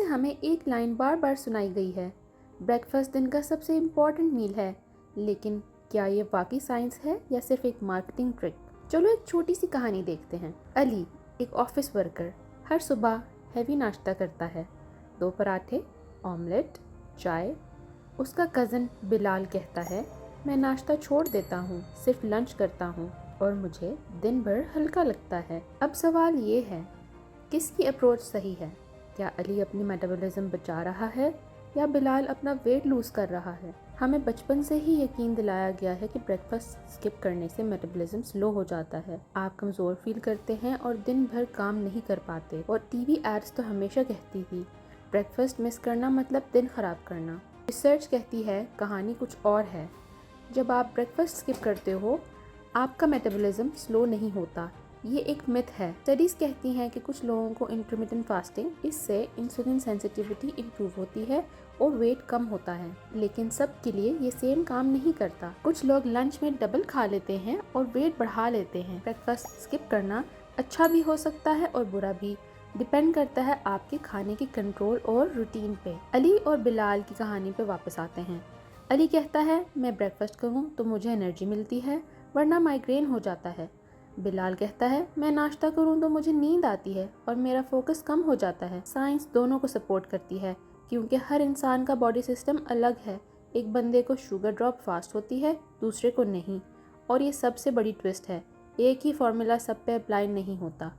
हमें एक लाइन बार बार सुनाई गई है, ब्रेकफास्ट दिन का सबसे इम्पोर्टेंट मील है। लेकिन क्या ये वाकई साइंस है या सिर्फ एक मार्केटिंग ट्रिक? चलो एक छोटी सी कहानी देखते हैं। अली, एक ऑफिस वर्कर, हर सुबह हैवी नाश्ता करता है। 2 पराठे, ऑमलेट, चाय। उसका कज़न बिलाल कहता है, मैं नाश्ता छोड़ देता हूँ, सिर्फ लंच करता हूँ और मुझे दिन भर हल्का लगता है। अब सवाल ये है, किसकी अप्रोच सही है? क्या अली अपनी मेटाबॉलिज्म बचा रहा है या बिलाल अपना वेट लूज़ कर रहा है? हमें बचपन से ही यकीन दिलाया गया है कि ब्रेकफास्ट स्किप करने से मेटाबॉलिज्म स्लो हो जाता है, आप कमज़ोर फील करते हैं और दिन भर काम नहीं कर पाते। और टीवी एड्स तो हमेशा कहती थी, ब्रेकफास्ट मिस करना मतलब दिन ख़राब करना। रिसर्च कहती है कहानी कुछ और है। जब आप ब्रेकफास्ट स्किप करते हो, आपका मेटाबॉलिज्म स्लो नहीं होता। ये एक मिथ है। स्टडीज़ कहती हैं कि कुछ लोगों को इंटरमिटेंट फास्टिंग, इससे इंसुलिन सेंसिटिविटी इंप्रूव होती है और वेट कम होता है। लेकिन सब के लिए ये सेम काम नहीं करता। कुछ लोग लंच में डबल खा लेते हैं और वेट बढ़ा लेते हैं। ब्रेकफास्ट स्किप करना अच्छा भी हो सकता है और बुरा भी, डिपेंड करता है आपके खाने के कंट्रोल और रूटीन पे। अली और बिलाल की कहानी पे वापस आते हैं। अली कहता है, मैं ब्रेकफास्ट करूँ तो मुझे एनर्जी मिलती है, वरना माइग्रेन हो जाता है। बिलाल कहता है, मैं नाश्ता करूं तो मुझे नींद आती है और मेरा फोकस कम हो जाता है। साइंस दोनों को सपोर्ट करती है क्योंकि हर इंसान का बॉडी सिस्टम अलग है। एक बंदे को शुगर ड्रॉप फास्ट होती है, दूसरे को नहीं। और ये सबसे बड़ी ट्विस्ट है, एक ही फॉर्मूला सब पे अप्लाई नहीं होता।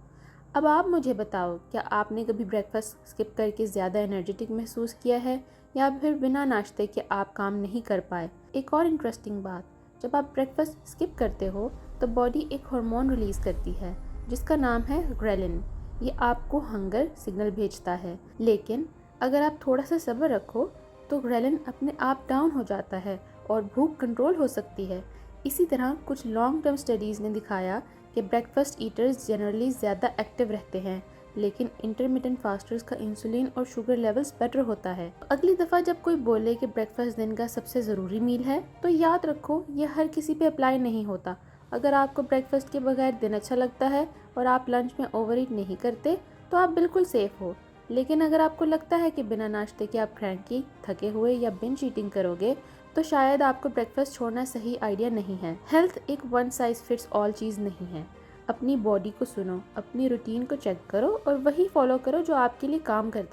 अब आप मुझे बताओ, क्या आपने कभी ब्रेकफास्ट स्किप करके ज़्यादा एनर्जेटिक महसूस किया है या फिर बिना नाश्ते के आप काम नहीं कर पाए? एक और इंटरेस्टिंग बात, जब आप ब्रेकफास्ट स्किप करते हो तो बॉडी एक हार्मोन रिलीज़ करती है जिसका नाम है ग्रेलिन। ये आपको हंगर सिग्नल भेजता है, लेकिन अगर आप थोड़ा सा सब्र रखो तो ग्रेलिन अपने आप डाउन हो जाता है और भूख कंट्रोल हो सकती है। इसी तरह कुछ लॉन्ग टर्म स्टडीज़ ने दिखाया कि ब्रेकफास्ट ईटर्स जनरली ज़्यादा एक्टिव रहते हैं, लेकिन इंटरमिटेंट फास्टर्स का इंसुलिन और शुगर लेवल्स बेटर होता है। अगली दफ़ा जब कोई बोले कि ब्रेकफास्ट दिन का सबसे ज़रूरी मील है, तो याद रखो ये हर किसी पे अप्लाई नहीं होता। अगर आपको ब्रेकफास्ट के बगैर दिन अच्छा लगता है और आप लंच में ओवर ईट नहीं करते तो आप बिल्कुल सेफ हो। लेकिन अगर आपको लगता है कि बिना नाश्ते के आप क्रैंकी, थके हुए या बिंज ईटिंग करोगे, तो शायद आपको ब्रेकफास्ट छोड़ना सही आइडिया नहीं है। हेल्थ एक वन साइज फिट्स ऑल चीज़ नहीं है। अपनी बॉडी को सुनो, अपनी रूटीन को चेक करो और वही फॉलो करो जो आपके लिए काम करता है।